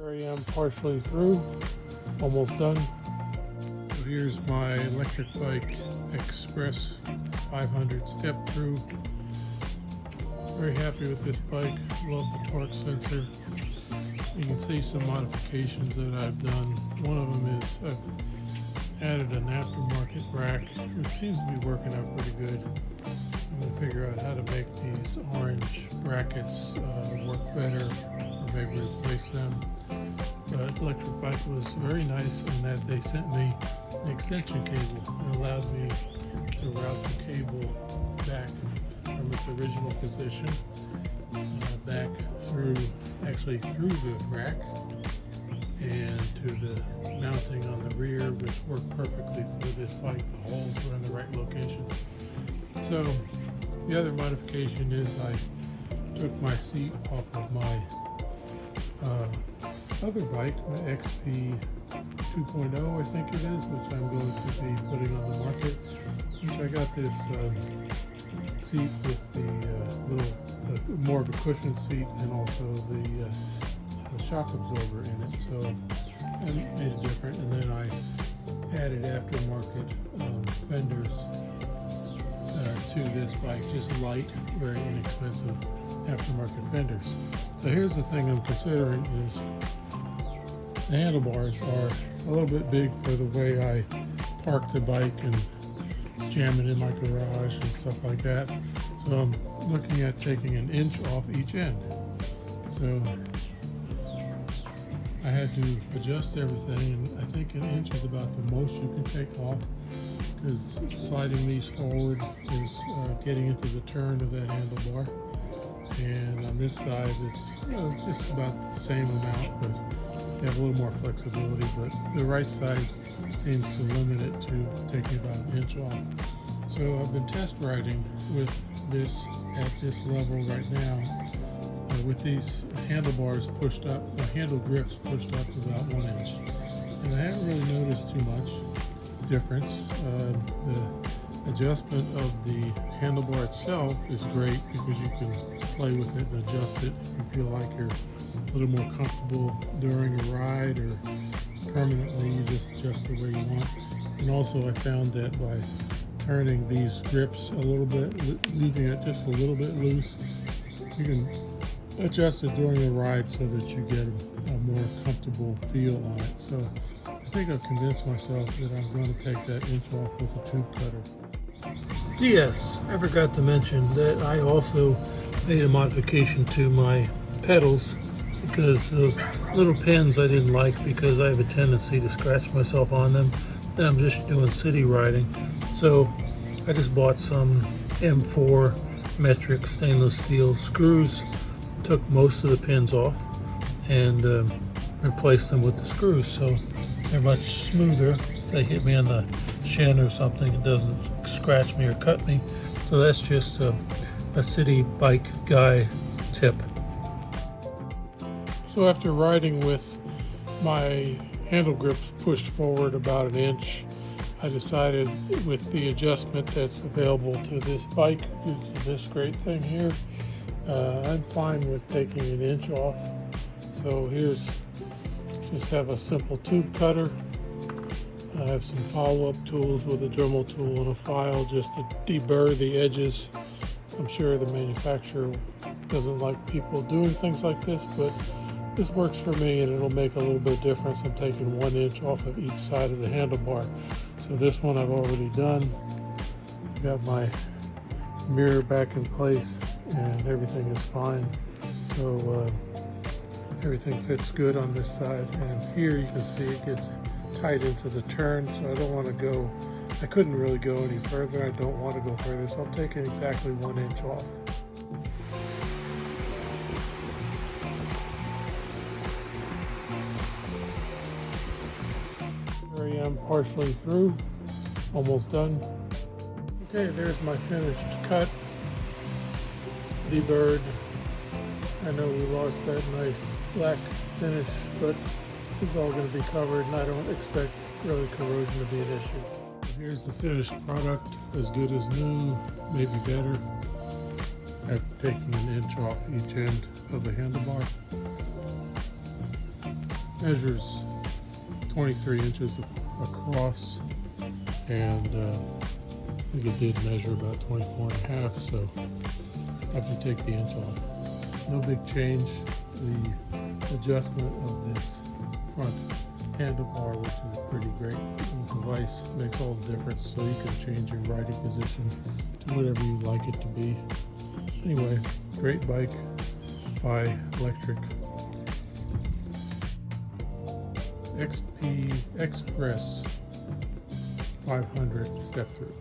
Here I am partially through, almost done. So here's my electric bike Express 500 step through. Very happy with this bike, love the torque sensor. You can see some modifications that I've done. One of them is I've added an aftermarket rack. It seems to be working out pretty good. I'm going to figure out how to make these orange brackets work better, or maybe replace them. The electric bike was very nice in that they sent me an extension cable. It allowed me to route the cable back from its original position back through the rack and to the mounting on the rear, which worked perfectly for this bike. The holes were in the right location. So the other modification is I took my seat off of my other bike, my XP 2.0 I think it is, which I'm going to be putting on the market, which I got this seat with the more of a cushioned seat and also the shock absorber in it, so I made it different. And then I added aftermarket fenders to this bike, just light, very inexpensive aftermarket fenders. So here's the thing I'm considering is the handlebars are a little bit big for the way I park the bike and jam it in my garage and stuff like that. So I'm looking at taking an inch off each end. So I had to adjust everything, and I think an inch is about the most you can take off, because sliding these forward is getting into the turn of that handlebar. And on this side it's just about the same amount, but you have a little more flexibility. But the right side seems to limit it to taking about an inch off. So I've been test riding with this at this level right now, with these handlebars pushed up, the handle grips pushed up about 1 inch. And I haven't really noticed too much difference. The adjustment of the handlebar itself is great because you can play with it and adjust it. You feel like you're a little more comfortable during a ride, or permanently you just adjust the way you want. And also I found that by turning these grips a little bit, leaving it just a little bit loose, you can adjust it during the ride so that you get a more comfortable feel on it. So I think I've convinced myself that I'm going to take that inch off with a tube cutter. Yes, I forgot to mention that I also made a modification to my pedals, because the little pins I didn't like because I have a tendency to scratch myself on them, and I'm just doing city riding. So I just bought some M4 metric stainless steel screws, took most of the pins off and replaced them with the screws, so they're much smoother. They hit me on the shin or something, it doesn't scratch me or cut me. So that's just a city bike guy tip. So after riding with my handle grips pushed forward about an inch, I decided, with the adjustment that's available to this bike due to this great thing here, I'm fine with taking an inch off. So here's, just have a simple tube cutter. I have some follow-up tools with a Dremel tool and a file just to deburr the edges. I'm sure the manufacturer doesn't like people doing things like this, but this works for me, and it'll make a little bit of difference. I'm taking 1 inch off of each side of the handlebar. So this one I've already done. Got my mirror back in place and everything is fine. So everything fits good on this side, and here you can see it gets tight into the turn, so I don't want to go, I couldn't really go any further. I don't want to go further, so I'm taking exactly 1 inch off. Here I am partially through, almost done. Okay, there's my finished cut, deburred. I know we lost that nice black finish, but it's all going to be covered, and I don't expect really corrosion to be an issue. Here's the finished product, as good as new, maybe better. I've taken an inch off each end of the handlebar. Measures 23 inches across, and I think it did measure about 24 and a half, so after you take the inch off. No big change. The adjustment of this front handlebar, which is a pretty great device, makes all the difference, so you can change your riding position to whatever you like it to be. Anyway, great bike by Electric. XP Express 500 step through.